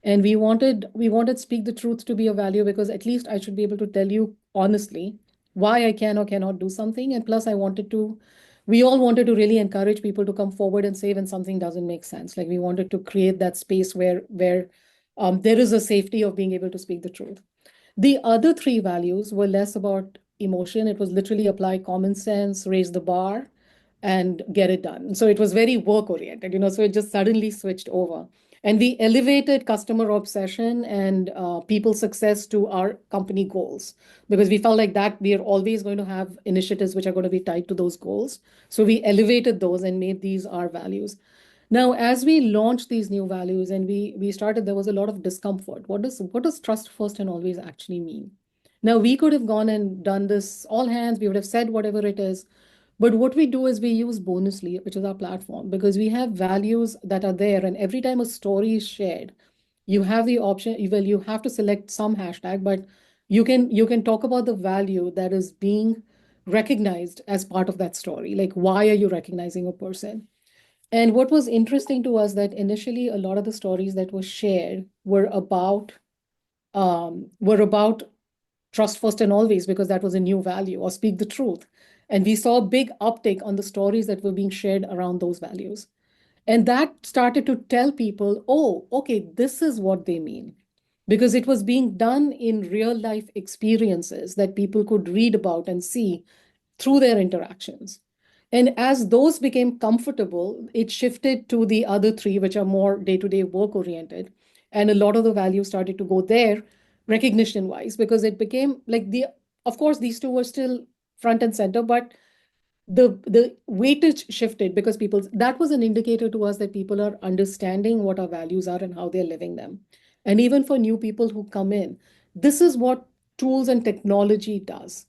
And we wanted speak the truth to be a value because at least I should be able to tell you honestly why I can or cannot do something. And plus, we all wanted to really encourage people to come forward and say when something doesn't make sense. Like we wanted to create that space where there is a safety of being able to speak the truth. The other three values were less about emotion. It was literally apply common sense, raise the bar, and get it done. So it was very work oriented, so it just suddenly switched over. And we elevated customer obsession and people success to our company goals because we felt like that we are always going to have initiatives which are going to be tied to those goals. So we elevated those and made these our values. Now, as we launched these new values and we started, there was a lot of discomfort. What does trust first and always actually mean? Now, we could have gone and done this all hands, we would have said whatever it is. But what we do is we use Bonusly, which is our platform, because we have values that are there. And every time a story is shared, you have the option, well, you have to select some hashtag, but you can talk about the value that is being recognized as part of that story. Like, why are you recognizing a person? And what was interesting to us that initially a lot of the stories that were shared were about trust first and always because that was a new value, or speak the truth. And we saw a big uptick on the stories that were being shared around those values. And that started to tell people, oh, okay, this is what they mean. Because it was being done in real life experiences that people could read about and see through their interactions. And as those became comfortable, it shifted to the other three, which are more day to day work oriented. And a lot of the value started to go there, recognition wise, because it became like of course, these two were still front and center, but the weightage shifted because that was an indicator to us that people are understanding what our values are and how they're living them. And even for new people who come in, this is what tools and technology does.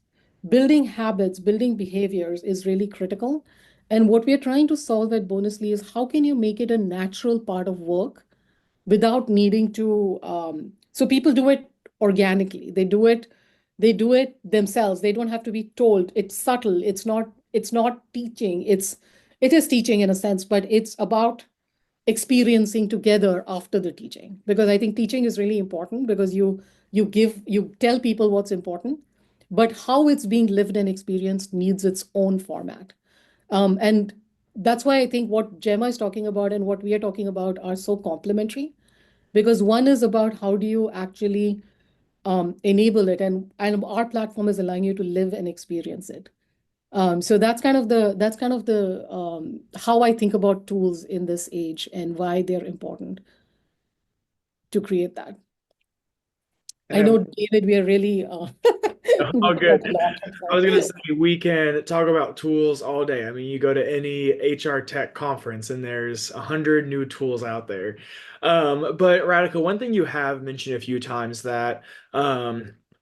Building habits, building behaviors is really critical. And what we are trying to solve at Bonusly is how can you make it a natural part of work without needing to so people do it organically. They do it themselves. They don't have to be told. It's subtle. It's not teaching. It is teaching in a sense, but it's about experiencing together after the teaching, because I think teaching is really important because you tell people what's important, but how it's being lived and experienced needs its own format. And that's why I think what Gemma is talking about and what we are talking about are so complementary, because one is about how do you actually enable it, and our platform is allowing you to live and experience it. So that's kind of the how I think about tools in this age and why they're important to create that. I And know, David, we are really we all talk good. a lot. I was So. gonna say we can talk about tools all day. I mean, you go to any HR tech conference and there's 100 new tools out there. But Radhika, one thing you have mentioned a few times that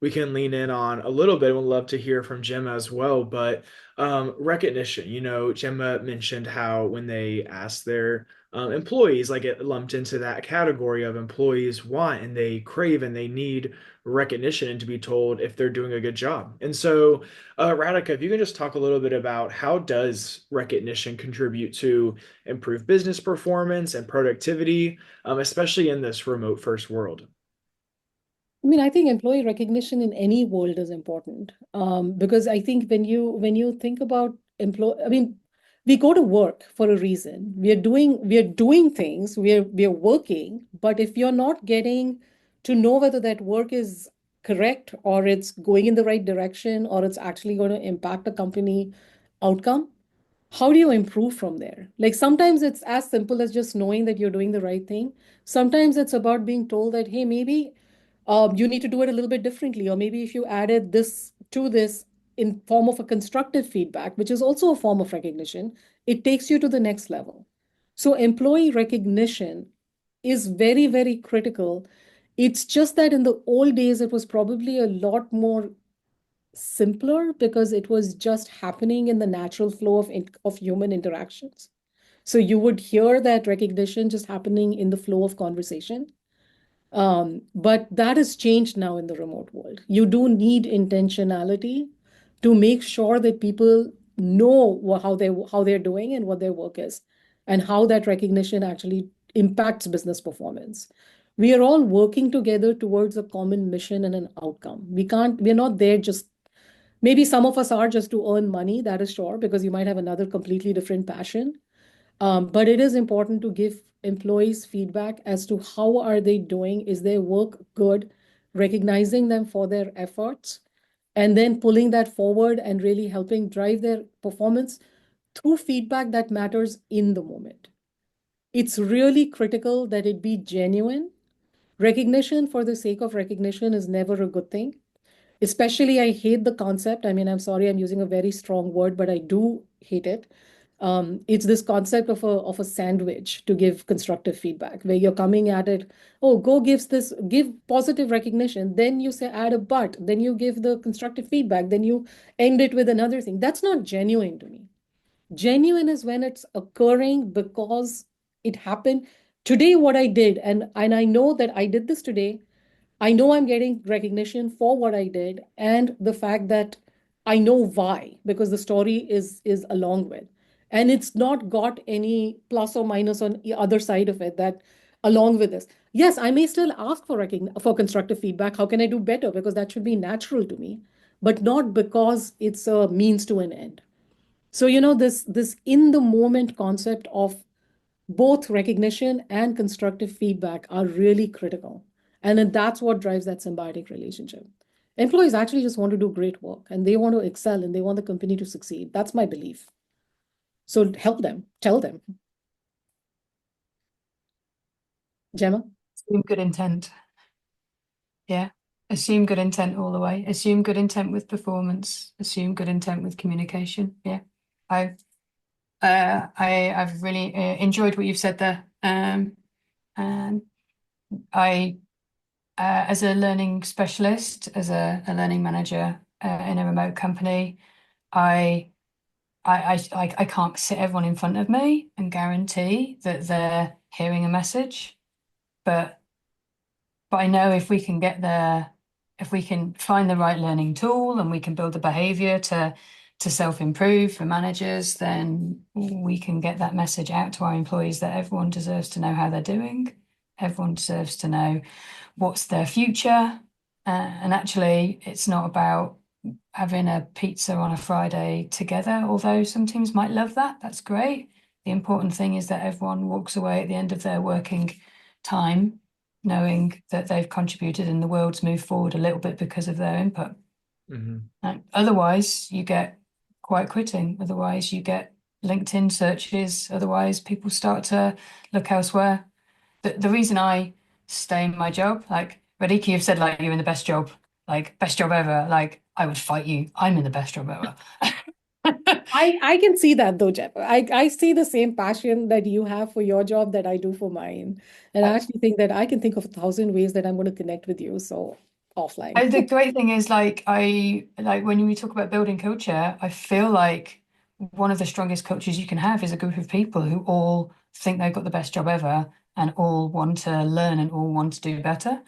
we can lean in on a little bit, and we'd love to hear from Gemma as well. But recognition, Gemma mentioned how when they ask their employees, like it lumped into that category of employees want and they crave and they need recognition and to be told if they're doing a good job. And so, Radhika, if you can just talk a little bit about how does recognition contribute to improve business performance and productivity, especially in this remote first world? I mean, I think employee recognition in any world is important, because I think when you think about I mean, we go to work for a reason. We are doing things. We are working. But if you're not getting to know whether that work is correct or it's going in the right direction or it's actually going to impact a company outcome, how do you improve from there? Like sometimes it's as simple as just knowing that you're doing the right thing. Sometimes it's about being told that, hey, maybe you need to do it a little bit differently, or maybe if you added this to this in form of a constructive feedback, which is also a form of recognition, it takes you to the next level. So employee recognition is very, very critical. It's just that in the old days, it was probably a lot more simpler because it was just happening in the natural flow of human interactions. So you would hear that recognition just happening in the flow of conversation. But that has changed now in the remote world. You do need intentionality to make sure that people know how they're doing and what their work is, and how that recognition actually impacts business performance. We are all working together towards a common mission and an outcome. We're not there just, maybe some of us are just to earn money, that is sure, because you might have another completely different passion. But it is important to give employees feedback as to how are they doing, is their work good, recognizing them for their efforts, and then pulling that forward and really helping drive their performance through feedback that matters in the moment. It's really critical that it be genuine. Recognition for the sake of recognition is never a good thing. Especially, I hate the concept. I mean, I'm sorry, I'm using a very strong word, but I do hate it. It's this concept of a sandwich to give constructive feedback, where you're coming at it. Oh, give positive recognition. Then you say add a but. Then you give the constructive feedback. Then you end it with another thing. That's not genuine to me. Genuine is when it's occurring because it happened today. What I did, and I know that I did this today. I know I'm getting recognition for what I did and the fact that I know why, because the story is along with. And it's not got any plus or minus on the other side of it that along with this. Yes, I may still ask for constructive feedback. How can I do better? Because that should be natural to me, but not because it's a means to an end. So, this in the moment concept of both recognition and constructive feedback are really critical. And then that's what drives that symbiotic relationship. Employees actually just want to do great work and they want to excel and they want the company to succeed. That's my belief. So help them, tell them. Gemma? Assume good intent. Yeah. Assume good intent all the way. Assume good intent with performance. Assume good intent with communication. Yeah. I I've really enjoyed what you've said there. And I, as a learning specialist, as a learning manager in a remote company, I, I can't sit everyone in front of me and guarantee that they're hearing a message, but I know if we can get there, if we can find the right learning tool and we can build the behavior to self-improve for managers, then we can get that message out to our employees that everyone deserves to know how they're doing. Everyone deserves to know what's their future. And actually, it's not about having a pizza on a Friday together, although some teams might love that. That's great. The important thing is that everyone walks away at the end of their working time knowing that they've contributed and the world's moved forward a little bit because of their input. Otherwise, you get quiet quitting. Otherwise, you get LinkedIn searches. Otherwise, people start to look elsewhere. The reason I stay in my job, like Radhika, you've said like you're in the best job, like best job ever. Like I would fight you. I'm in the best job ever. I can see that though, Jeff. I see the same passion that you have for your job that I do for mine. And I actually think that I can think of 1,000 ways that I'm going to connect with you. So offline. The great thing is like I like when we talk about building culture, I feel like one of the strongest cultures you can have is a group of people who all think they've got the best job ever and all want to learn and all want to do better.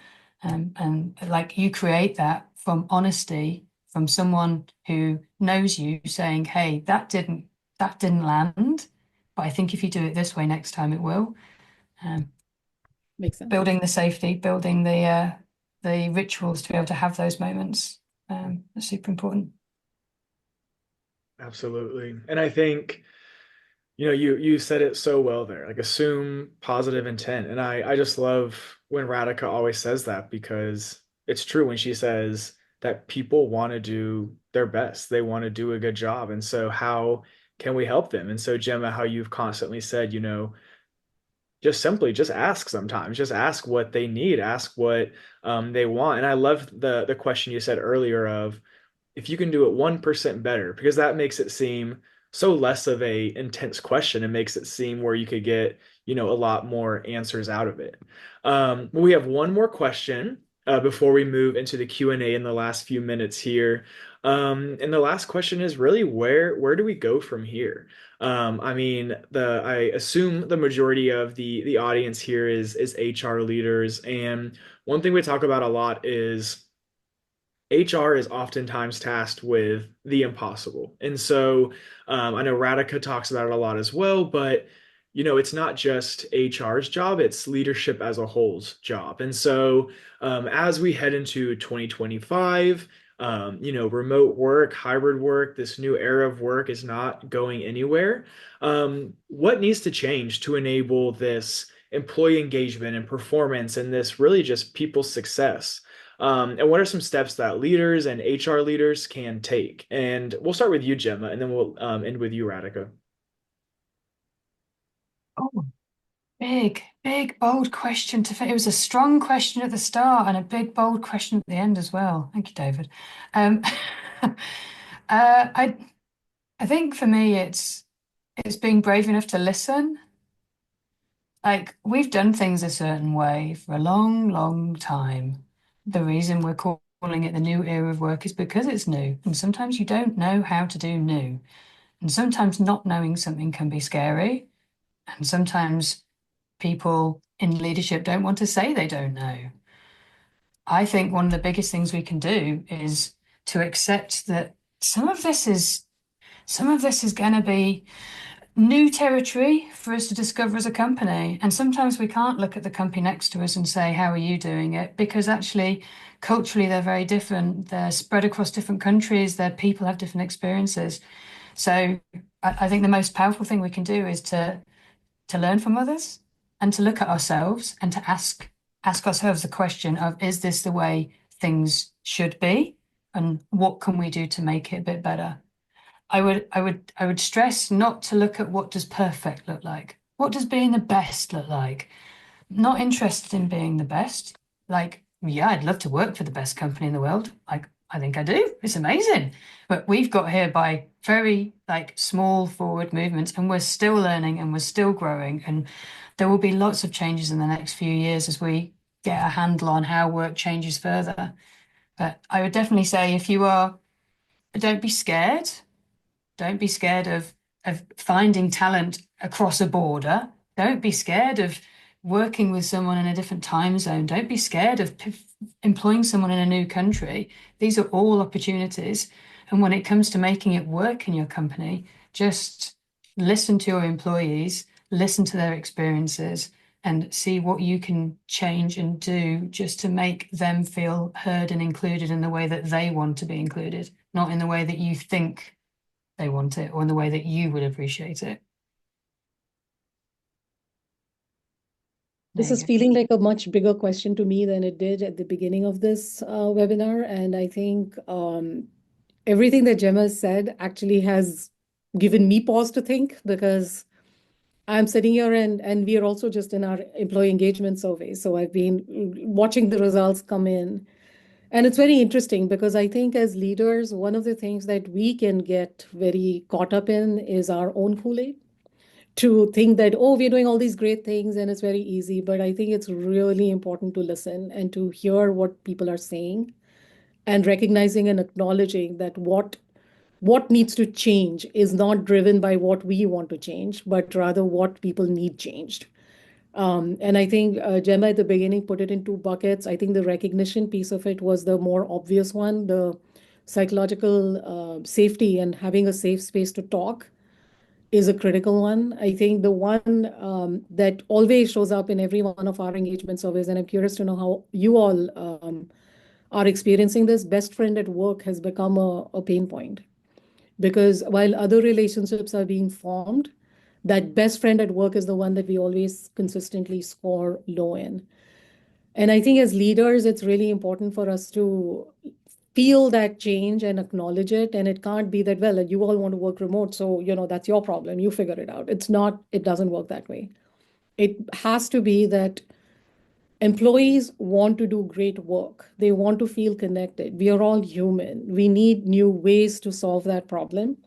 And like you create that from honesty from someone who knows you saying, hey, that didn't land, but I think if you do it this way next time it will. Um, Makes sense. Building the safety, building the rituals to be able to have those moments are super important. Absolutely. And I think, you said it so well there, like assume positive intent. And I just love when Radhika always says that because it's true when she says that people want to do their best. They want to do a good job. And so how can we help them? And so Gemma, how you've constantly said, just simply just ask sometimes, just ask what they need, ask what they want. And I love the question you said earlier of if you can do it 1% better, because that makes it seem so less of a intense question and makes it seem where you could get, a lot more answers out of it. We have one more question before we move into the Q&A in the last few minutes here. And the last question is really where do we go from here? I mean, I assume the majority of the audience here is HR leaders, and one thing we talk about a lot is HR is oftentimes tasked with the impossible. And so I know Radhika talks about it a lot as well, but it's not just HR's job, it's leadership as a whole's job. And so as we head into 2025, remote work, hybrid work, this new era of work is not going anywhere. What needs to change to enable this employee engagement and performance and this really just people's success? And what are some steps that leaders and HR leaders can take? And we'll start with you, Gemma, and then we'll end with you, Radhika. Oh, big, bold question it was a strong question at the start and a big, bold question at the end as well. Thank you, David. Um, I think for me, it's being brave enough to listen. Like we've done things a certain way for a long, long time. The reason we're calling it the new era of work is because it's new, and sometimes you don't know how to do new, and sometimes not knowing something can be scary, and sometimes people in leadership don't want to say they don't know. I think one of the biggest things we can do is to accept that some of this is going to be new territory for us to discover as a company. And sometimes we can't look at the company next to us and say, how are you doing it? Because actually, culturally, they're very different. They're spread across different countries. Their people have different experiences. So I think the most powerful thing we can do is to learn from others and to look at ourselves and to ask ourselves the question of, is this the way things should be? And what can we do to make it a bit better? I would stress not to look at what does perfect look like. What does being the best look like? Not interested in being the best. Like, yeah, I'd love to work for the best company in the world. Like, I think I do. It's amazing. But we've got here by very like small forward movements, and we're still learning and we're still growing. And there will be lots of changes in the next few years as we get a handle on how work changes further. But I would definitely say if you are, don't be scared. Don't be scared of finding talent across a border. Don't be scared of working with someone in a different time zone. Don't be scared of employing someone in a new country. These are all opportunities. And when it comes to making it work in your company, just listen to your employees, listen to their experiences, and see what you can change and do just to make them feel heard and included in the way that they want to be included, not in the way that you think they want it or in the way that you would appreciate it. There This you is go. feeling like a much bigger question to me than it did at the beginning of this webinar. And I think everything that Gemma said actually has given me pause to think because I'm sitting here and we are also just in our employee engagement survey. So I've been watching the results come in. And it's very interesting because I think as leaders, one of the things that we can get very caught up in is our own Kool-Aid to think that, oh, we're doing all these great things and it's very easy. But I think it's really important to listen and to hear what people are saying and recognizing and acknowledging that what needs to change is not driven by what we want to change, but rather what people need changed. And I think Gemma at the beginning put it in two buckets. I think the recognition piece of it was the more obvious one, the psychological safety and having a safe space to talk is a critical one. I think the one that always shows up in every one of our engagement surveys, and I'm curious to know how you all are experiencing this, best friend at work has become a pain point. Because while other relationships are being formed, that best friend at work is the one that we always consistently score low in. And I think as leaders, it's really important for us to feel that change and acknowledge it. And it can't be that, well, you all want to work remote, so that's your problem. You figure it out. It's not, it doesn't work that way. It has to be that employees want to do great work. They want to feel connected. We are all human. We need new ways to solve that problem.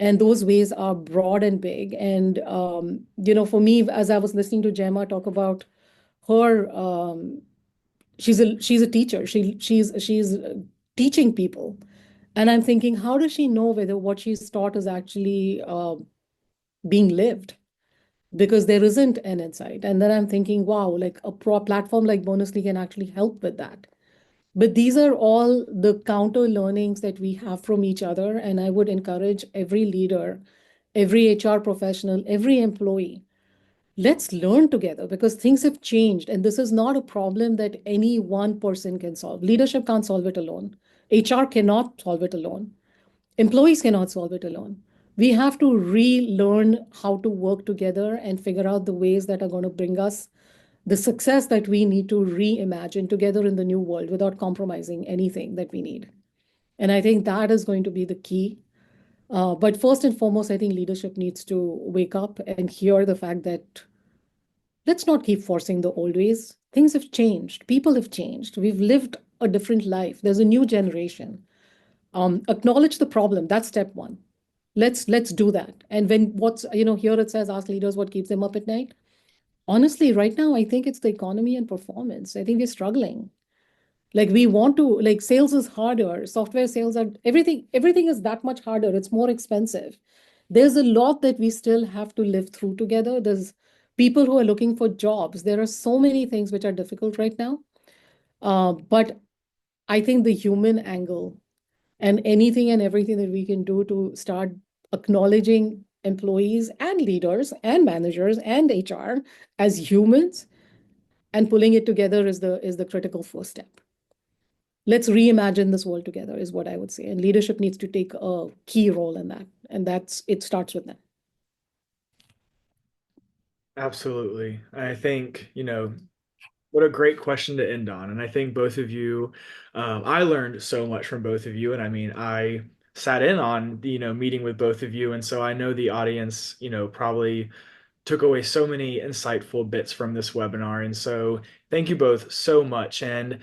And those ways are broad and big. And for me, as I was listening to Gemma talk about her, she's a teacher. She's teaching people, And I'm thinking, how does she know whether what she's taught is actually being lived? Because there isn't an insight. And then I'm thinking, wow, like a pro platform like Bonusly can actually help with that. But these are all the counter learnings that we have from each other. And I would encourage every leader, every HR professional, every employee, let's learn together because things have changed. And this is not a problem that any one person can solve. Leadership can't solve it alone. HR cannot solve it alone. Employees cannot solve it alone. We have to relearn how to work together and figure out the ways that are going to bring us the success that we need to reimagine together in the new world without compromising anything that we need. And I think that is going to be the key. But first and foremost, I think leadership needs to wake up and hear the fact that let's not keep forcing the old ways. Things have changed. People have changed. We've lived a different life. There's a new generation. Acknowledge the problem. That's step one. Let's do that. And when what's here it says ask leaders what keeps them up at night. Honestly, right now I think it's the economy and performance. I think we're struggling. Like we want to like sales is harder. Software sales are everything is that much harder. It's more expensive. There's a lot that we still have to live through together. There's people who are looking for jobs. There are so many things which are difficult right now. But I think the human angle and anything and everything that we can do to start acknowledging employees and leaders and managers and HR as humans and pulling it together is the critical first step. Let's reimagine this world together is what I would say. And leadership needs to take a key role in that. And it starts with them. Absolutely. I think, what a great question to end on. And I think both of you, I learned so much from both of you. And I mean, I sat in on, meeting with both of you. And so I know the audience, probably took away so many insightful bits from this webinar. And so thank you both so much. And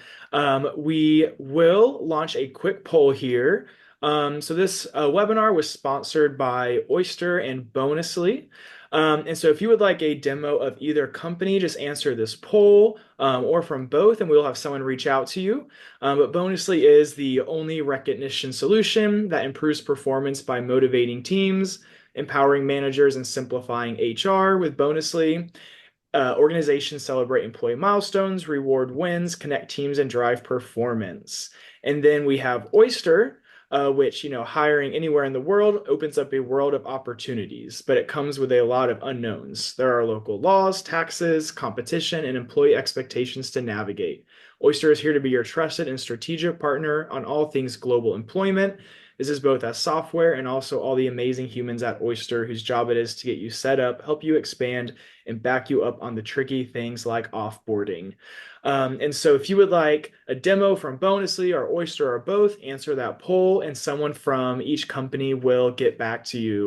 we will launch a quick poll here. So this webinar was sponsored by Oyster and Bonusly. And so if you would like a demo of either company, just answer this poll or from both, and we'll have someone reach out to you. But Bonusly is the only recognition solution that improves performance by motivating teams, empowering managers, and simplifying HR with Bonusly. Organizations celebrate employee milestones, reward wins, connect teams, and drive performance. And then we have Oyster, which, hiring anywhere in the world opens up a world of opportunities, but it comes with a lot of unknowns. There are local laws, taxes, competition, and employee expectations to navigate. Oyster is here to be your trusted and strategic partner on all things global employment. This is both as software and also all the amazing humans at Oyster whose job it is to get you set up, help you expand, and back you up on the tricky things like offboarding. And so if you would like a demo from Bonusly or Oyster or both, answer that poll and someone from each company will get back to you